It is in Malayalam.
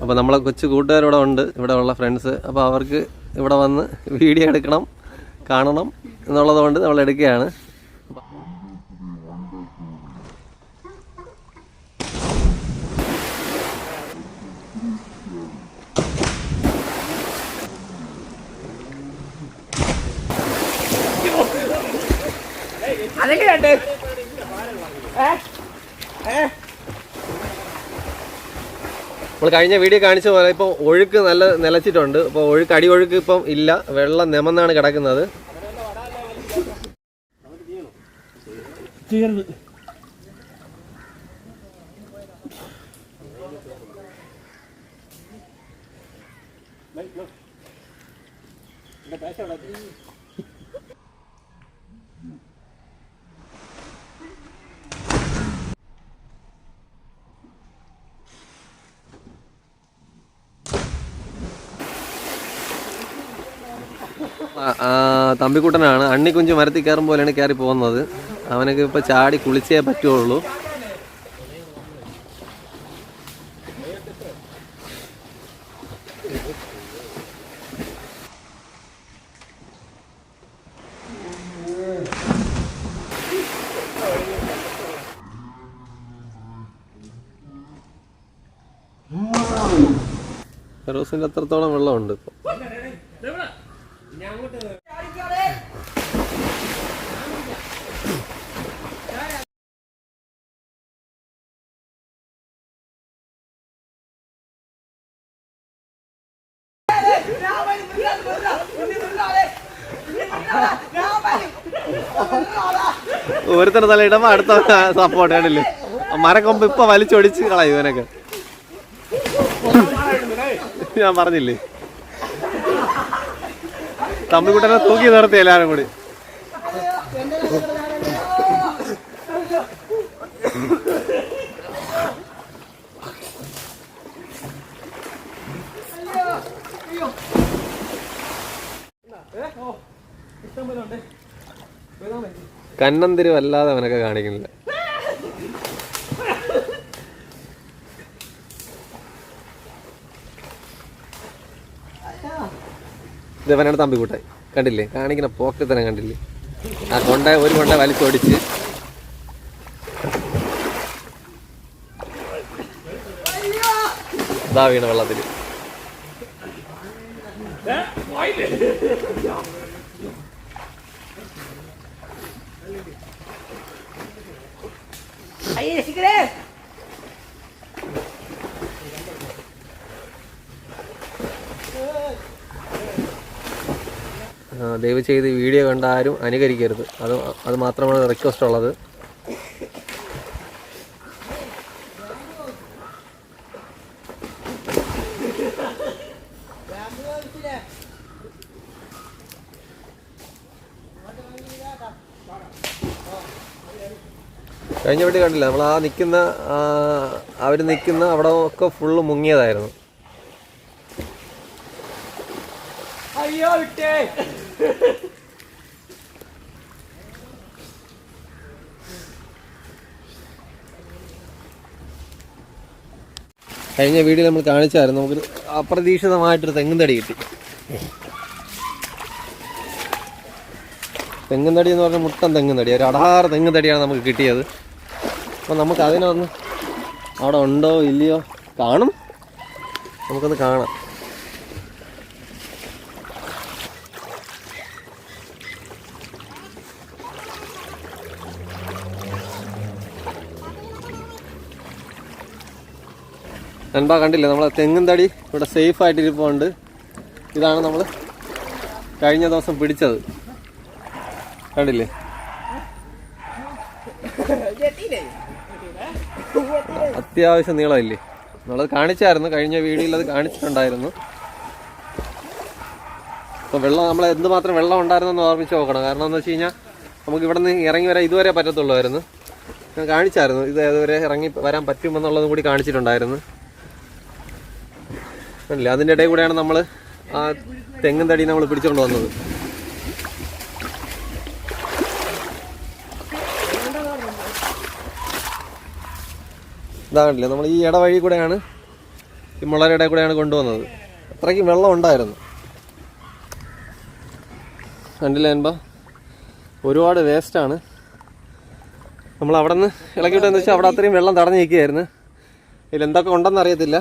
അപ്പോൾ നമ്മളെ കൊച്ചു കൂട്ടുകാരിവിടെ ഉണ്ട്, ഇവിടെ ഉള്ള ഫ്രണ്ട്സ്. അപ്പോൾ അവർക്ക് ഇവിടെ വന്ന് വീഡിയോ എടുക്കണം, കാണണം എന്നുള്ളതുകൊണ്ട് നമ്മൾ എടുക്കുകയാണ്. നമ്മൾ കഴിഞ്ഞ വീഡിയോ കാണിച്ച പോലെ ഇപ്പോൾ ഒഴുക്ക് നല്ല നിലച്ചിട്ടുണ്ട്. ഇപ്പോൾ അടി ഒഴുക്ക് ഇപ്പം ഇല്ല, വെള്ളം നിമന്നാണ് കിടക്കുന്നത്. തമ്പിക്കുട്ടനാണ്. അണ്ണിക്കുഞ്ച് മരത്തിൽ കയറും പോലെയാണ് കയറി പോകുന്നത്. അവനൊക്കെ ഇപ്പോൾ ചാടി കുളിച്ചേ പറ്റുള്ളൂ. ഫെറോസിൻ്റെ അത്രത്തോളം വെള്ളമുണ്ട് ഇപ്പോൾ. ഒരുത്തന്നെ തലയിടുമ്പോ അടുത്ത സപ്പോർട്ട് കണ്ടില്ലേ? മരക്കൊമ്പ് ഇപ്പൊ വലിച്ചൊടിച്ച് കളയും ഇവനൊക്കെ. ഞാൻ പറഞ്ഞില്ലേ, തമ്പിക്കുട്ടനെ തൂക്കി നിർത്തി എല്ലാരും കൂടി. കന്നന്തിരി വല്ലാതെ അവനൊക്കെ കാണിക്കുന്നില്ല. ഇതവനാണ് തമ്പിക്കുട്ടായി. കണ്ടില്ലേ കാണിക്കുന്ന പോക്കറ്റ് തന്നെ കണ്ടില്ലേ? ആ ഒരു കൊണ്ട വലിച്ചോടിച്ച് ഇതാ വീണ വെള്ളത്തിൽ. ദയവ് ചെയ്ത് വീഡിയോ കണ്ട ആരും അനുകരിക്കരുത്. അത് മാത്രമാണ് റിക്വസ്റ്റ് ഉള്ളത്. കഴിഞ്ഞ വീട്ടിൽ കണ്ടില്ല, നമ്മൾ അവർ നിൽക്കുന്ന അവിടെ ഒക്കെ ഫുള്ള് മുങ്ങിയതായിരുന്നു. കഴിഞ്ഞ വീഡിയോ നമ്മൾ കാണിച്ചായിരുന്നു, നമുക്കൊരു അപ്രതീക്ഷിതമായിട്ടൊരു തെങ്ങുംതടി കിട്ടി. തെങ്ങുംതടി എന്ന് പറഞ്ഞാൽ മുട്ടൻ തെങ്ങുംതടി, ഒരു 16 തെങ്ങുംതടിയാണ് നമുക്ക് കിട്ടിയത്. അപ്പം നമുക്ക് അതിനൊന്ന് അവിടെ ഉണ്ടോ ഇല്ലയോ കാണും, നമുക്കൊന്ന് കാണാം. നൻപ കണ്ടില്ലേ, നമ്മളെ തെങ്ങുംതടി ഇവിടെ സേഫ് ആയിട്ടിരിപ്പുണ്ട്. ഇതാണ് നമ്മൾ കഴിഞ്ഞ ദിവസം പിടിച്ചത്, കണ്ടില്ലേ? അത്യാവശ്യം നീളമില്ലേ? നമ്മളത് കാണിച്ചായിരുന്നു, കഴിഞ്ഞ വീഡിയോയിൽ അത് കാണിച്ചിട്ടുണ്ടായിരുന്നു. അപ്പോൾ വെള്ളം നമ്മൾ എന്തുമാത്രം വെള്ളം ഉണ്ടായിരുന്നെന്ന് ഓർമ്മിച്ച് നോക്കണം. കാരണം എന്ന് വെച്ച് കഴിഞ്ഞാൽ നമുക്ക് ഇവിടെ നിന്ന് ഇറങ്ങി വരാൻ ഇതുവരെ പറ്റത്തുള്ളായിരുന്നു. ഞാൻ കാണിച്ചായിരുന്നു, ഇത് ഏതുവരെ ഇറങ്ങി വരാൻ പറ്റുമെന്നുള്ളതും കൂടി കാണിച്ചിട്ടുണ്ടായിരുന്നു. അല്ലേ, അതിൻ്റെ ഇടയിൽ കൂടെയാണ് നമ്മൾ ആ തെങ്ങുംതടി നമ്മൾ പിടിച്ചുകൊണ്ട് വന്നത്. ഇതാകണ്ടില്ലേ, നമ്മൾ ഈ ഇടവഴി കൂടെയാണ്, ഈ മുളയുടെ കൂടെയാണ് കൊണ്ടുവന്നത്. അത്രയ്ക്കും വെള്ളം ഉണ്ടായിരുന്നു. കണ്ടില്ലേ നൻപ, ഒരുപാട് വേസ്റ്റാണ്. നമ്മൾ അവിടെ നിന്ന് ഇളക്കിവിട്ടെന്ന് വെച്ചാൽ അവിടെ അത്രയും വെള്ളം തടഞ്ഞു നിൽക്കുകയായിരുന്നു. ഇതിലെന്തൊക്കെ ഉണ്ടെന്ന് അറിയത്തില്ല.